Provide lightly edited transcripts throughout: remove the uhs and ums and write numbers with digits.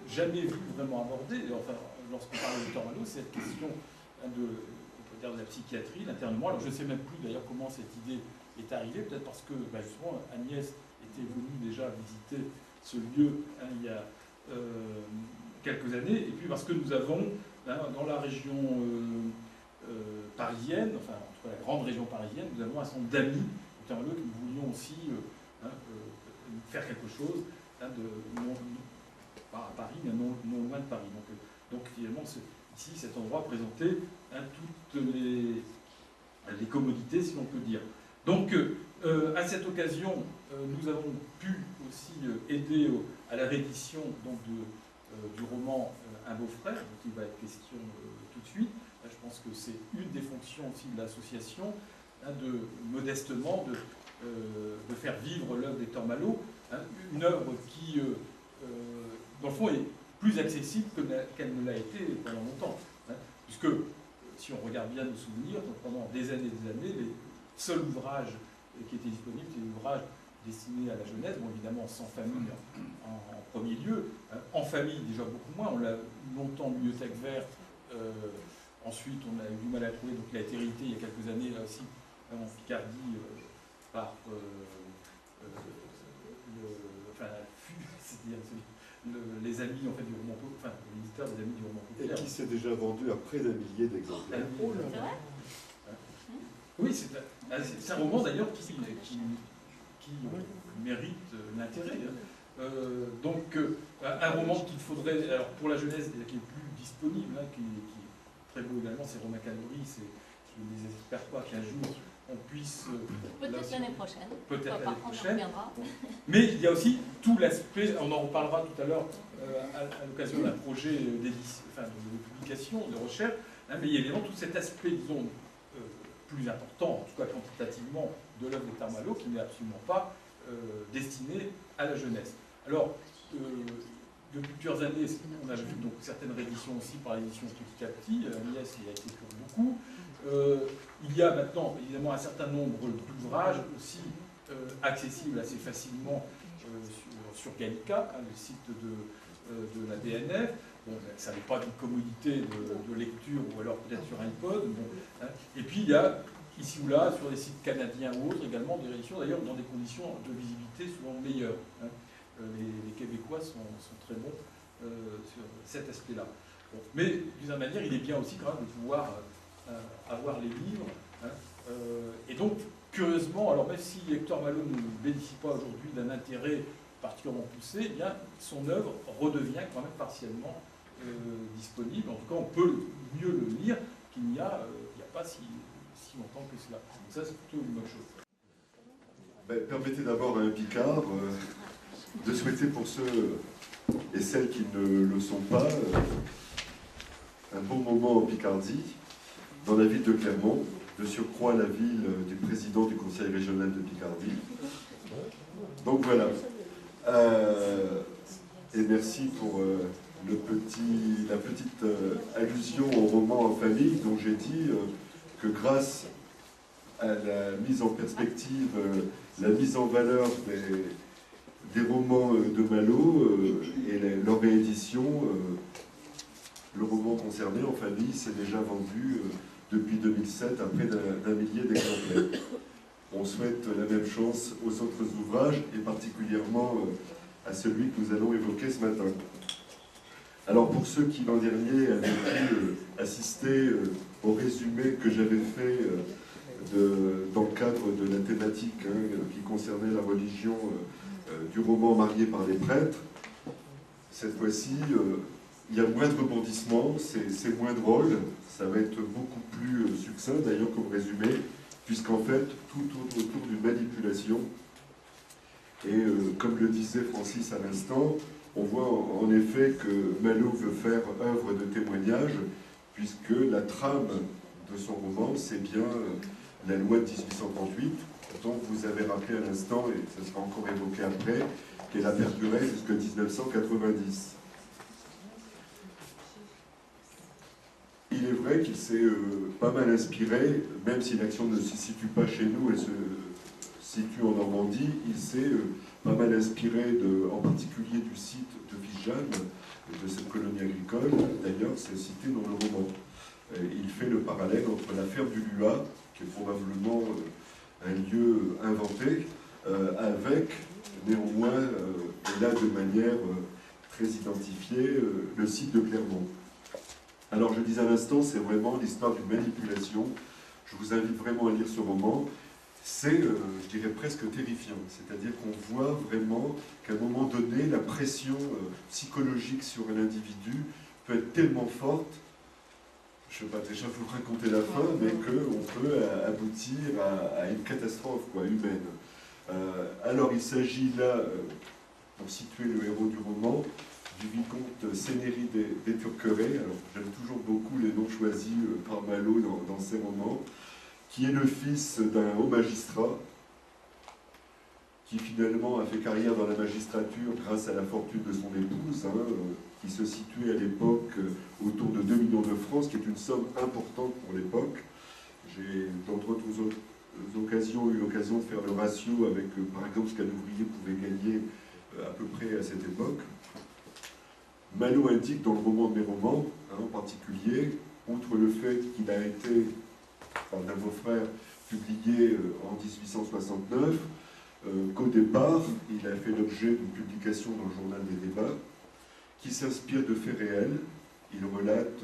Jamais vu vraiment abordé, enfin, lorsqu'on parle de Victor Malo, c'est cette question de la psychiatrie, l'internement. Alors je ne sais même plus d'ailleurs comment cette idée est arrivée, peut-être parce que justement Agnès était venue déjà visiter ce lieu il y a quelques années, et puis parce que nous avons dans la région parisienne, enfin entre la grande région parisienne, nous avons un certain nombre d'amis Victor Malo que nous voulions aussi faire quelque chose à Paris, mais non loin de Paris. Donc finalement, ici, cet endroit présentait toutes les commodités, si l'on peut dire. Donc, à cette occasion, nous avons pu aussi aider à la réédition du roman Un beau-frère, dont il va être question tout de suite. Là, je pense que c'est une des fonctions aussi de l'association, modestement, de faire vivre l'œuvre d'Hector Malo, une œuvre qui... dans le fond, est plus accessible qu'elle ne l'a été pendant longtemps. Puisque, si on regarde bien nos souvenirs, pendant des années, les seuls ouvrages qui étaient disponibles, c'était des ouvrages destinés à la jeunesse, bon, évidemment sans famille en premier lieu, en famille déjà beaucoup moins, on l'a longtemps bibliothèque verte, ensuite on a eu du mal à trouver, donc il a été réédité il y a quelques années, là aussi, en Picardie, par c'est-à-dire les amis en fait, du roman populaire, enfin l'éditeur des amis du roman populaire. Et qui s'est déjà vendu à près d'1 millier d'exemplaires. Oh là là. Oui, c'est un roman d'ailleurs qui mérite l'intérêt. Donc un roman qu'il faudrait, alors pour la jeunesse, qui est plus disponible, qui est très beau également, c'est Romain Calori, je ne désespère pas qu'un jour on puisse... Peut-être l'année prochaine. Peut-être l'année prochaine. On y reviendra. Mais il y a aussi tout l'aspect, on en reparlera tout à l'heure à l'occasion d'un projet de publication, de recherche, mais il y a évidemment tout cet aspect, disons, plus important, en tout cas quantitativement, de l'œuvre de Malo, qui n'est absolument pas destiné à la jeunesse. Alors, depuis plusieurs années, on a vu donc certaines rééditions aussi par l'édition Petit à Petit. Agnès y a été pour beaucoup. Il y a maintenant évidemment un certain nombre d'ouvrages aussi accessibles assez facilement sur Gallica, le site de la BNF. Bon, ça n'est pas d'une commodité de lecture, ou alors peut-être sur iPod. Bon, et puis il y a ici ou là, sur des sites canadiens ou autres, également des rééditions, d'ailleurs dans des conditions de visibilité souvent meilleures. Les Québécois sont très bons sur cet aspect-là. Bon, mais d'une certaine manière, il est bien aussi quand même de pouvoir avoir les livres. Et donc, curieusement, alors même si Hector Malo ne bénéficie pas aujourd'hui d'un intérêt particulièrement poussé, eh bien, son œuvre redevient quand même partiellement disponible. En tout cas, on peut mieux le lire qu'il n'y a pas si longtemps que cela. Donc ça, c'est plutôt une bonne chose. Ben, permettez d'abord à un Picard de souhaiter pour ceux et celles qui ne le sont pas un bon moment en Picardie, dans la ville de Clermont, de surcroît la ville du président du conseil régional de Picardie. Donc voilà. Et merci pour la petite allusion au roman en famille, dont j'ai dit que grâce à la mise en perspective, la mise en valeur des romans de Malo et leur réédition, le roman concerné en famille s'est déjà vendu depuis 2007 à près d'1 millier d'exemplaires. On souhaite la même chance aux autres ouvrages et particulièrement à celui que nous allons évoquer ce matin. Alors pour ceux qui l'an dernier avaient pu assister au résumé que j'avais fait dans le cadre de la thématique qui concernait la religion du roman Marié par les prêtres, cette fois-ci il y a moins de rebondissements, c'est moins drôle, ça va être beaucoup plus succinct d'ailleurs comme résumé, puisqu'en fait tout tourne autour d'une manipulation. Et comme le disait Francis à l'instant, on voit en effet que Malo veut faire œuvre de témoignage, puisque la trame de son roman, c'est bien la loi de 1838, dont vous avez rappelé à l'instant, et ça sera encore évoqué après, qu'elle a perduré jusqu'en 1990. Il est vrai qu'il s'est pas mal inspiré, même si l'action ne se situe pas chez nous, elle situe en Normandie, il s'est pas mal inspiré, en particulier du site de Vigeanne, de cette colonie agricole. D'ailleurs, c'est cité dans le roman. Il fait le parallèle entre la ferme du Luat, qui est probablement un lieu inventé, avec néanmoins, et là de manière très identifiée, le site de Clermont. Alors je disais à l'instant, c'est vraiment l'histoire d'une manipulation. Je vous invite vraiment à lire ce roman. C'est, je dirais, presque terrifiant. C'est-à-dire qu'on voit vraiment qu'à un moment donné, la pression psychologique sur un individu peut être tellement forte, je ne vais pas déjà vous raconter la fin, mais qu'on peut aboutir à une catastrophe humaine. Alors il s'agit là, pour situer le héros du roman, du vicomte Cénéry des Turquerets. Alors j'aime toujours beaucoup les noms choisis par Malo dans ses romans, qui est le fils d'un haut magistrat, qui finalement a fait carrière dans la magistrature grâce à la fortune de son épouse, qui se situait à l'époque autour de 2 millions de francs, ce qui est une somme importante pour l'époque. J'ai, dans d'autres occasions, eu l'occasion de faire le ratio avec, par exemple, ce qu'un ouvrier pouvait gagner à peu près à cette époque. Malo indique dans le roman de mes romans, en particulier, outre le fait qu'il a été, par d'un beau-frère, publié en 1869, qu'au départ, il a fait l'objet d'une publication dans le journal des débats, qui s'inspire de faits réels. Il relate,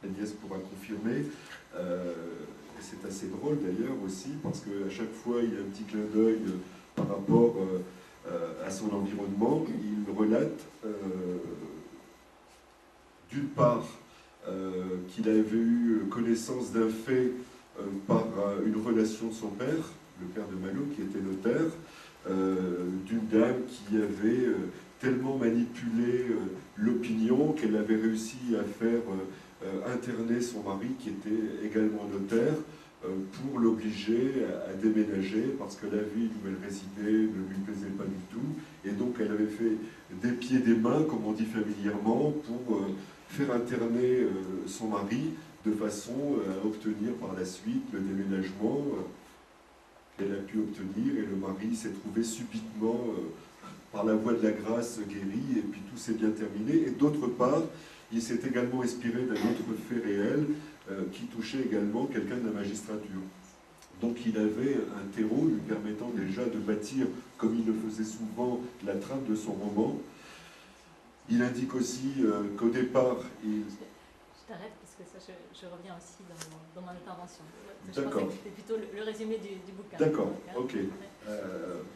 Agnès pourra confirmer, et c'est assez drôle d'ailleurs aussi, parce qu'à chaque fois, il y a un petit clin d'œil par rapport à son environnement. Il relate, d'une part, qu'il avait eu connaissance d'un fait par une relation de son père, le père de Malo, qui était notaire, d'une dame qui avait tellement manipulé l'opinion qu'elle avait réussi à faire interner son mari, qui était également notaire, pour l'obliger à déménager, parce que la ville où elle résidait ne lui plaisait pas du tout, et donc elle avait fait des pieds et des mains, comme on dit familièrement, pour faire interner son mari, de façon à obtenir par la suite le déménagement qu'elle a pu obtenir, et le mari s'est trouvé subitement, par la voie de la grâce, guéri, et puis tout s'est bien terminé. Et d'autre part, il s'est également inspiré d'un autre fait réel qui touchait également quelqu'un de la magistrature. Donc il avait un terreau lui permettant déjà de bâtir, comme il le faisait souvent, la trame de son roman. Il indique aussi qu'au départ, il... Je t'arrête parce que ça, je reviens aussi dans mon intervention. D'accord. C'était plutôt le résumé du bouquin. D'accord, ok.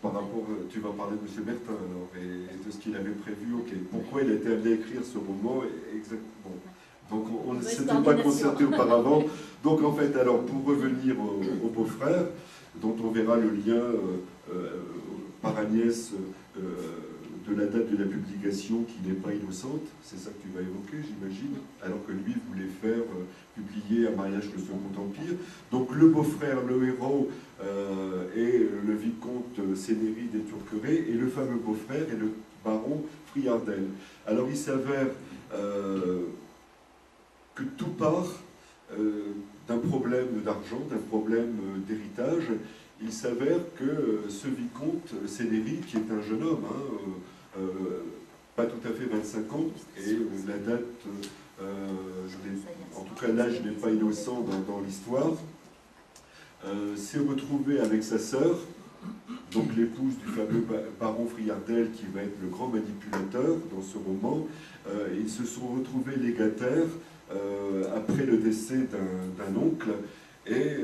Par rapport, tu vas parler de M. Bertin alors, et de ce qu'il avait prévu, ok. Pourquoi il a été amené à écrire ce roman exactement. Donc on ne s'était pas concerté auparavant. Donc en fait, alors pour revenir au beau-frère, dont on verra le lien par Agnès de la date de la publication qui n'est pas innocente, c'est ça que tu vas évoquer, j'imagine, alors que lui voulait faire publier Un mariage le Second Empire. Donc le beau-frère, le héros, est le vicomte Cénéry des Turquerets, et le fameux beau-frère est le baron Friardel. Alors il s'avère que tout part d'un problème d'argent, d'un problème d'héritage. Il s'avère que ce vicomte Cénéry, qui est un jeune homme, pas tout à fait 25 ans, et la date, en tout cas l'âge n'est pas innocent dans l'histoire, s'est retrouvé avec sa sœur, donc l'épouse du fameux baron Friardel, qui va être le grand manipulateur dans ce roman. Ils se sont retrouvés légataires après le décès d'un oncle, et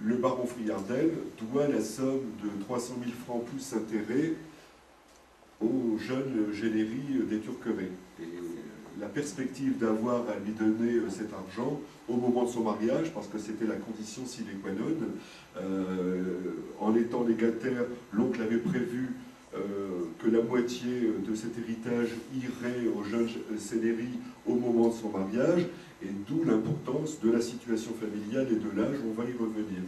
le baron Friardel doit la somme de 300 000 francs plus intérêts au jeune Généry des Turquerets. Et la perspective d'avoir à lui donner cet argent au moment de son mariage, parce que c'était la condition sine qua non, en étant légataire, l'oncle avait prévu que la moitié de cet héritage irait au jeune Cénéry au moment de son mariage, et d'où l'importance de la situation familiale et de l'âge, on va y revenir.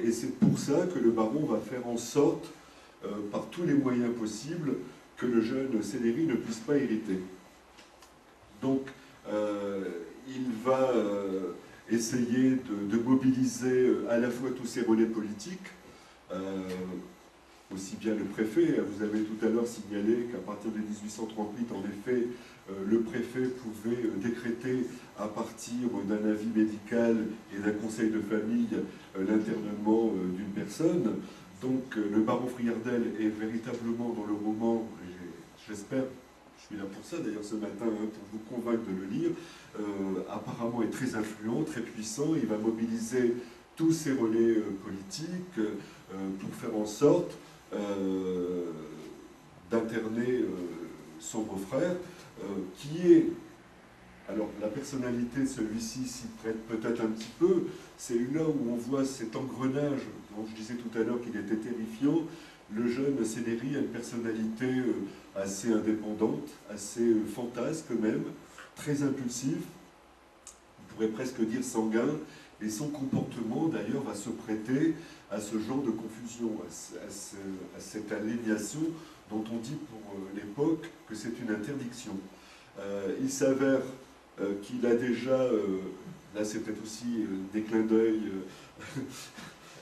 Et c'est pour ça que le baron va faire en sorte, par tous les moyens possibles, que le jeune Cénéry ne puisse pas hériter. Donc, il va essayer de mobiliser à la fois tous ces relais politiques, aussi bien le préfet. Vous avez tout à l'heure signalé qu'à partir de 1838, en effet, le préfet pouvait décréter à partir d'un avis médical et d'un conseil de famille l'internement d'une personne. Donc le baron Friardel est véritablement dans le roman, j'espère, je suis là pour ça d'ailleurs ce matin, hein, pour vous convaincre de le lire, apparemment est très influent, très puissant. Il va mobiliser tous ses relais politiques pour faire en sorte d'interner son beau-frère, qui est, alors la personnalité de celui-ci s'y prête peut-être un petit peu, c'est là où on voit cet engrenage dont je disais tout à l'heure qu'il était terrifiant. Le jeune Cédéry a une personnalité assez indépendante, assez fantasque même, très impulsif, on pourrait presque dire sanguin, et son comportement d'ailleurs va se prêter à ce genre de confusion, à cette aliénation dont on dit pour l'époque que c'est une interdiction. Il s'avère qu'il a déjà, là c'est peut-être aussi des clins d'œil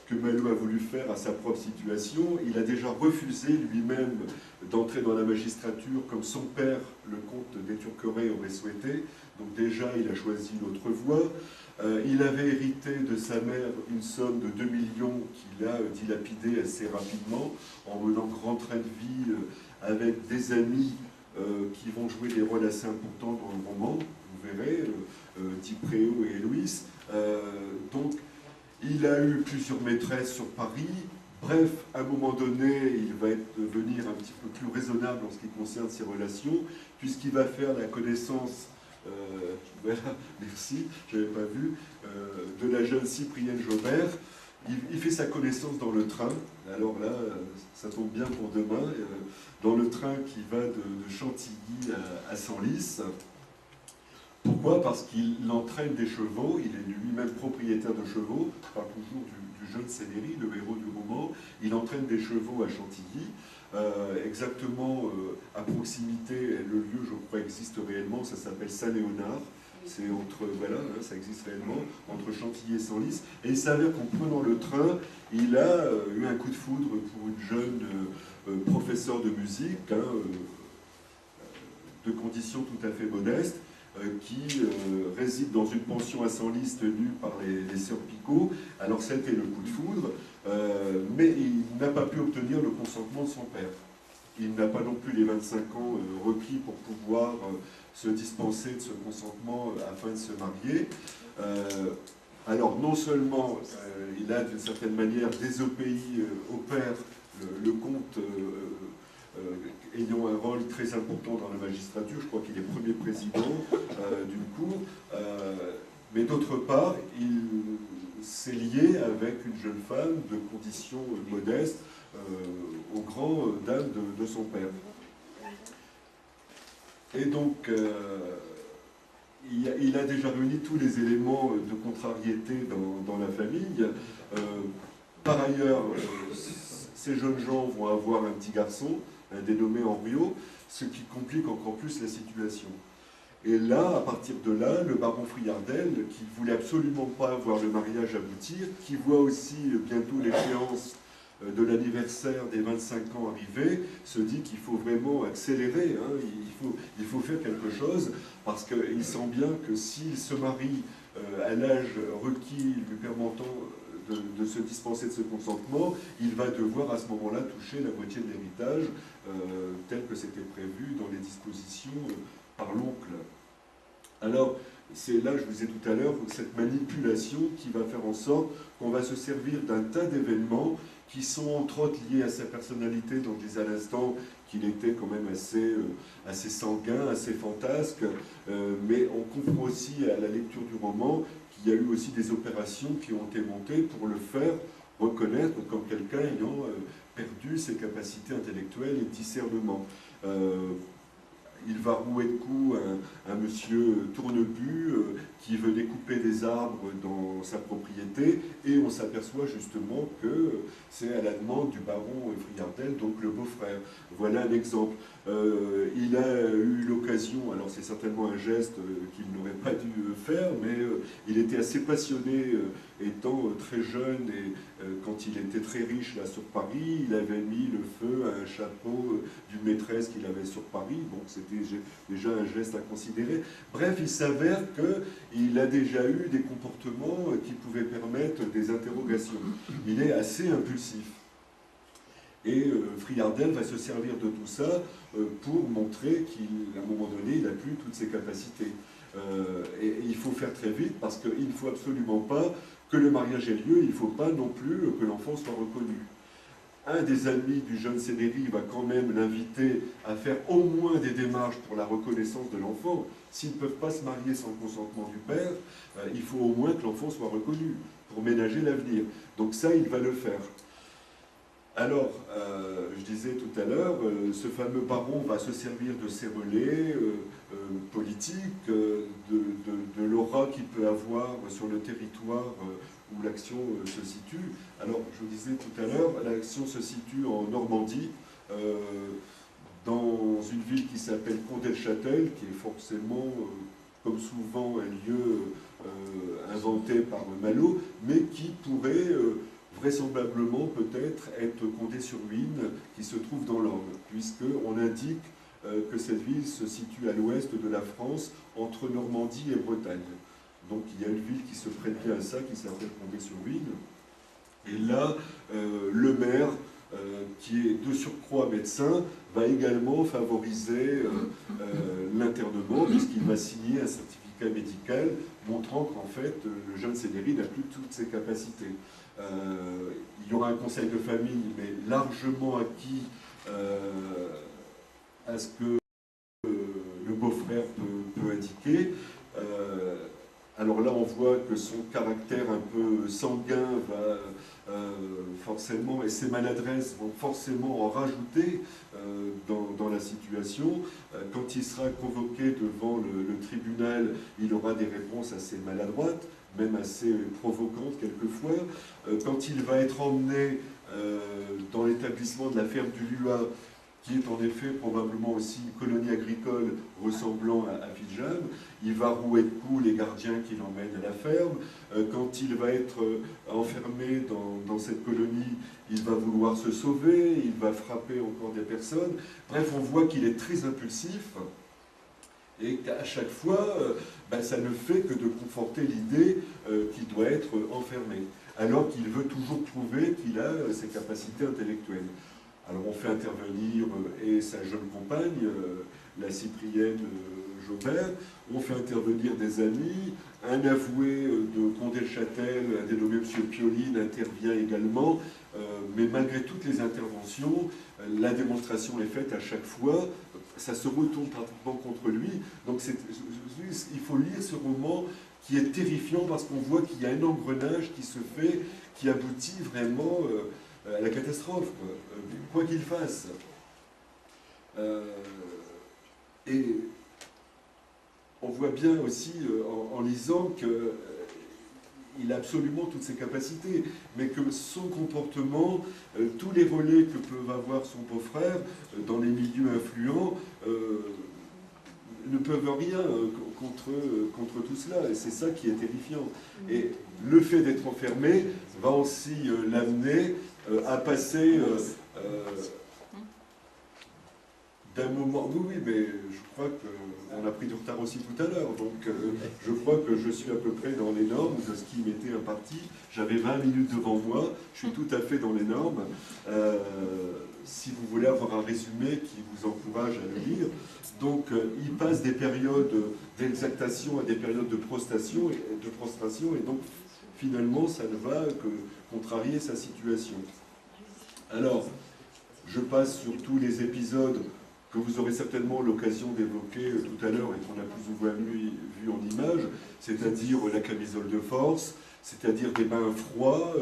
que Malot a voulu faire à sa propre situation, il a déjà refusé lui-même d'entrer dans la magistrature comme son père, le comte d'Éturquerets, aurait souhaité. Donc déjà, il a choisi l'autre voie. Il avait hérité de sa mère une somme de 2 millions qu'il a dilapidé assez rapidement en menant grand train de vie avec des amis qui vont jouer des rôles assez importants dans le roman, vous verrez, Dipréau et Héloïse. Donc, il a eu plusieurs maîtresses sur Paris. Bref, à un moment donné, il va devenir un petit peu plus raisonnable en ce qui concerne ses relations, puisqu'il va faire la connaissance, voilà, merci, je n'avais pas vu, de la jeune Cyprienne Jaubert. Il fait sa connaissance dans le train. Alors là, ça tombe bien pour demain, dans le train qui va de Chantilly à Senlis. Pourquoi? Parce qu'il entraîne des chevaux, il est lui-même propriétaire de chevaux, je parle toujours du jeune Cédéry, le héros du roman, il entraîne des chevaux à Chantilly, exactement à proximité, le lieu je crois existe réellement, ça s'appelle Saint-Léonard, c'est entre, voilà, ça existe réellement, entre Chantilly et Senlis, et il s'avère qu'en prenant le train, il a eu un coup de foudre pour une jeune professeure de musique, hein, de conditions tout à fait modestes, qui réside dans une pension à Senlis tenue par les sœurs Picot. Alors ça a été le coup de foudre, mais il n'a pas pu obtenir le consentement de son père. Il n'a pas non plus les 25 ans requis pour pouvoir se dispenser de ce consentement afin de se marier. Alors non seulement il a d'une certaine manière désobéi au père, le comte ayant un rôle très important dans la magistrature, je crois qu'il est premier président d'une cour, mais d'autre part, il s'est lié avec une jeune femme de conditions modestes, aux grandes dames de son père. Et donc, il a déjà réuni tous les éléments de contrariété dans la famille. Par ailleurs, ces jeunes gens vont avoir un petit garçon, dénommé Henriot, ce qui complique encore plus la situation. Et là, à partir de là, le baron Friardel, qui ne voulait absolument pas voir le mariage aboutir, qui voit aussi bientôt l'échéance de l'anniversaire des 25 ans arriver, se dit qu'il faut vraiment accélérer, hein, il faut faire quelque chose, parce qu'il sent bien que s'il se marie à l'âge requis lui permettant de se dispenser de ce consentement, il va devoir à ce moment-là toucher la moitié de l'héritage tel que c'était prévu dans les dispositions par l'oncle. Alors, c'est là, je vous disais tout à l'heure, cette manipulation qui va faire en sorte qu'on va se servir d'un tas d'événements qui sont entre autres liés à sa personnalité, dont je disais à l'instant qu'il était quand même assez sanguin, assez fantasque, mais on comprend aussi à la lecture du roman qu'il y a eu aussi des opérations qui ont été montées pour le faire reconnaître comme quelqu'un ayant perdu ses capacités intellectuelles et de discernement. Il va rouer de coups un monsieur Tournebus qui veut découper des arbres dans sa propriété, et on s'aperçoit justement que c'est à la demande du baron Friardel, donc le beau-frère. Voilà un exemple. Il a eu l'occasion, alors c'est certainement un geste qu'il n'aurait pas dû faire, mais il était assez passionné étant très jeune, et quand il était très riche là sur Paris, il avait mis le feu à un chapeau d'une maîtresse qu'il avait sur Paris, donc c'était déjà un geste à considérer. Bref, il s'avère qu'il a déjà eu des comportements qui pouvaient permettre des interrogations. Il est assez impulsif. Et Friardel va se servir de tout ça pour montrer qu'à un moment donné, il n'a plus toutes ses capacités. Et il faut faire très vite parce qu'il ne faut absolument pas que le mariage ait lieu, il ne faut pas non plus que l'enfant soit reconnu. Un des amis du jeune Cédéry va quand même l'inviter à faire au moins des démarches pour la reconnaissance de l'enfant. S'ils ne peuvent pas se marier sans le consentement du père, il faut au moins que l'enfant soit reconnu pour ménager l'avenir. Donc ça, il va le faire. Alors, je disais tout à l'heure, ce fameux baron va se servir de ses relais politiques, de l'aura qu'il peut avoir sur le territoire où l'action se situe. Alors, je vous disais tout à l'heure, l'action se situe en Normandie, dans une ville qui s'appelle Condé-le-Châtel, qui est forcément, comme souvent, un lieu inventé par Malo, mais qui pourrait vraisemblablement peut-être être Condé-sur-Huisne, qui se trouve dans l'Orne, puisqu'on indique que cette ville se situe à l'ouest de la France, entre Normandie et Bretagne. Donc il y a une ville qui se prête bien à ça, qui s'appelle Condé-sur-Huisne. Et là, le maire, qui est de surcroît médecin, va également favoriser l'internement, puisqu'il va signer un certificat médical montrant qu'en fait, le jeune Cédéry n'a plus toutes ses capacités. Il y aura un conseil de famille, mais largement acquis à ce que le beau-frère peut indiquer. Alors là, on voit que son caractère un peu sanguin va forcément, et ses maladresses vont forcément en rajouter dans la situation. Quand il sera convoqué devant le tribunal, il aura des réponses assez maladroites, même assez provocantes quelquefois. Quand il va être emmené dans l'établissement de la ferme du Luat, qui est en effet probablement aussi une colonie agricole ressemblant à Fidjam, il va rouer de coups les gardiens qui l'emmènent à la ferme. Quand il va être enfermé dans cette colonie, il va vouloir se sauver, il va frapper encore des personnes. Bref, on voit qu'il est très impulsif et qu'à chaque fois, ça ne fait que de conforter l'idée qu'il doit être enfermé, alors qu'il veut toujours prouver qu'il a ses capacités intellectuelles. Alors on fait intervenir et sa jeune compagne, la Cyprienne Jaubert, on fait intervenir des amis, un avoué de Condé-le-Châtel, un dénommé M. Pioline, intervient également, mais malgré toutes les interventions, la démonstration est faite à chaque fois, ça se retourne pratiquement contre lui, donc il faut lire ce roman qui est terrifiant parce qu'on voit qu'il y a un engrenage qui se fait, qui aboutit vraiment à la catastrophe, quoi qu'il fasse. Et on voit bien aussi, en lisant, qu'il a absolument toutes ses capacités, mais que son comportement, tous les relais que peut avoir son beau-frère dans les milieux influents, ne peuvent rien contre tout cela, et c'est ça qui est terrifiant. Et le fait d'être enfermé va aussi l'amener à passer d'un moment... Oui, mais je crois qu'on a pris du retard aussi tout à l'heure, donc je crois que je suis à peu près dans les normes de ce qui m'était imparti. J'avais 20 minutes devant moi, je suis tout à fait dans les normes. Si vous voulez avoir un résumé qui vous encourage à le lire. Donc il passe des périodes d'exaltation à des périodes de prostration, et donc finalement ça ne va que contrarier sa situation. Alors, je passe sur tous les épisodes que vous aurez certainement l'occasion d'évoquer tout à l'heure et qu'on a plus ou moins vu en images, c'est-à-dire la camisole de force, c'est-à-dire des bains froids.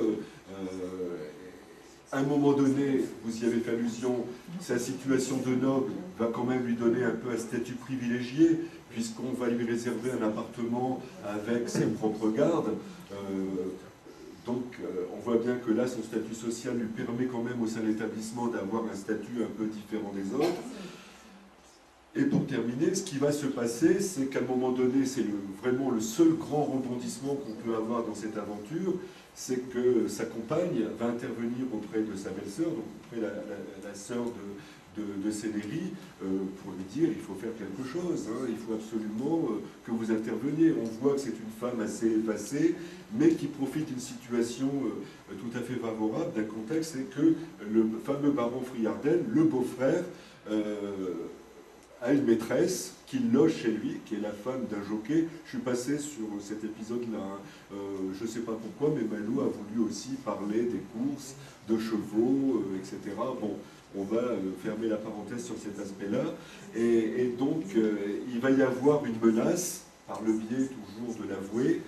À un moment donné, vous y avez fait allusion, sa situation de noble va quand même lui donner un peu un statut privilégié, puisqu'on va lui réserver un appartement avec ses propres gardes. Donc on voit bien que là, son statut social lui permet quand même au sein de l'établissement d'avoir un statut un peu différent des autres. Et pour terminer, ce qui va se passer, c'est qu'à un moment donné, c'est vraiment le seul grand rebondissement qu'on peut avoir dans cette aventure, c'est que sa compagne va intervenir auprès de sa belle-sœur, donc auprès de la sœur de Céleri, pour lui dire il faut faire quelque chose, hein, il faut absolument que vous interveniez. On voit que c'est une femme assez effacée, mais qui profite d'une situation tout à fait favorable, d'un contexte, c'est que le fameux baron Friarden, le beau-frère, a une maîtresse qui loge chez lui, qui est la femme d'un jockey. Je suis passé sur cet épisode-là, hein. Je ne sais pas pourquoi, mais Malou a voulu aussi parler des courses, de chevaux, etc. Bon, on va fermer la parenthèse sur cet aspect-là. Et donc, il va y avoir une menace, par le biais toujours de l'avoué,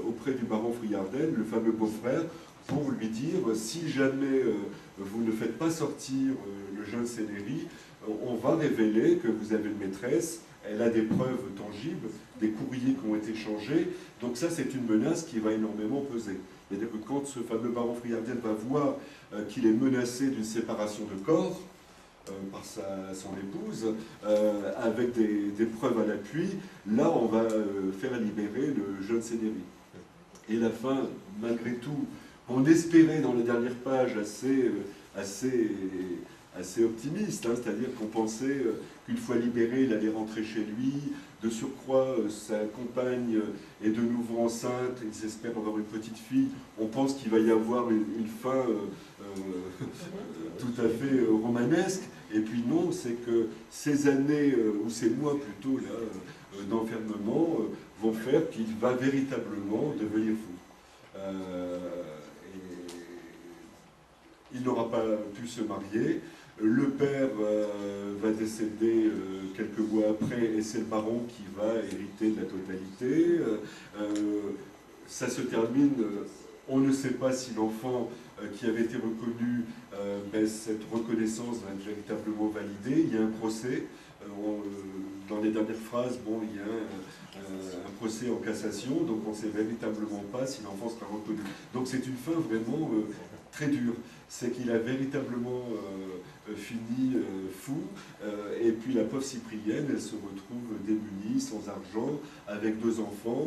auprès du baron Friarden, le fameux beau-frère, pour lui dire, si jamais vous ne faites pas sortir le jeune Céleri, on va révéler que vous avez une maîtresse, elle a des preuves tangibles, des courriers qui ont été changés, donc ça c'est une menace qui va énormément peser. C'est-à-dire que quand ce fameux baron Friarden va voir qu'il est menacé d'une séparation de corps par son épouse, avec des preuves à l'appui, là on va faire libérer le jeune Céleri. Et la fin, malgré tout, on espérait dans les dernières pages assez optimiste, hein, c'est-à-dire qu'on pensait qu'une fois libéré, il allait rentrer chez lui. De surcroît, sa compagne est de nouveau enceinte, ils espèrent avoir une petite fille. On pense qu'il va y avoir une fin tout à fait romanesque. Et puis non, c'est que ces années, ou ces mois plutôt, là, d'enfermement, vont faire qu'il va véritablement devenir fou. Il n'aura pas pu se marier. Le père va décéder quelques mois après et c'est le baron qui va hériter de la totalité. Ça se termine, on ne sait pas si l'enfant qui avait été reconnu, cette reconnaissance va être véritablement validée. Il y a un procès. Dans les dernières phrases, bon, il y a un procès en cassation, donc on ne sait véritablement pas si l'enfant sera reconnu. Donc c'est une fin vraiment très dure. C'est qu'il a véritablement fini fou, et puis la pauvre Cyprienne, elle se retrouve démunie, sans argent, avec 2 enfants.